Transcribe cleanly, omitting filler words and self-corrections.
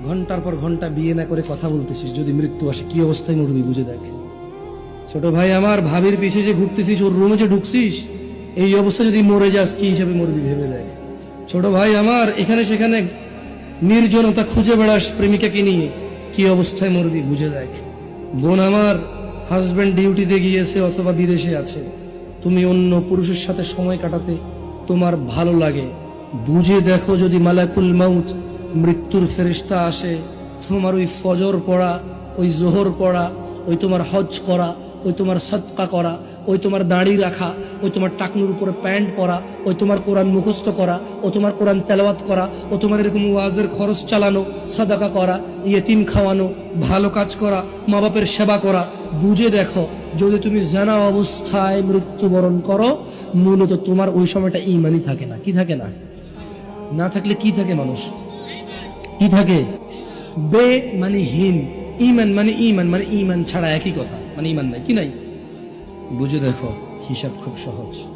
ঘন্টার পর ঘন্টা বিয়ে না করে কথা বলতেছিস, যদি মৃত্যু আসে কি অবস্থায় মরবি বুঝে দেখ। ছোট ভাই আমার, ভাবির পিছে যে ঘুরতেছিস, ওর রুমে যে ঢুকছিস, এই অবস্থা যদি মরে যাস কি হিসাবে মরবি ভেবে দেখ। ছোট ভাই আমার, এখানে সেখানে নির্জনতা খুঁজে বেড়াস প্রেমিকাকে নিয়ে, কি অবস্থায় মরবি বুঝে দেখ। বোন আমার, হাজবেন্ড ডিউটিতে গিয়েছে অথবা বিদেশে আছে, তুমি অন্য পুরুষের সাথে সময় কাটাতে তোমার ভালো লাগে, বুঝে দেখো যদি মালাকুল মাউত মৃত্যুর ফেরেশতা আসে, তোমার ওই ফজর পড়া, ওই জোহর পড়া, ওই তোমার হজ করা, ওই তোমার সদকা করা, ওই তোমার দাড়ি রাখা, ওই তোমার টাকনুর উপরে প্যান্ট পরা, ওই তোমার কোরআন মুখস্থ করা, ও তোমার কোরআন তেলাওয়াত করা, ও তোমার এরকম ওয়াজের খরচ চালানো, সাদাকা করা, ইয়েতিম খাওয়ানো, ভালো কাজ করা, মা বাপের সেবা করা, বুঝে দেখো যদি তুমি জানা অবস্থায় মৃত্যুবরণ করো, মূলত তোমার ওই সময়টা ইমানই থাকে না। কি থাকে না? না থাকলে কি থাকে মানুষ? কি থাকে? বে মানে হীন, ইমান মানে ইমান, মানে ইমান ছাড়া একই কথা, মানে ইমান নাই, কি নাই? বুঝে দেখো, হিসাব খুব সহজ।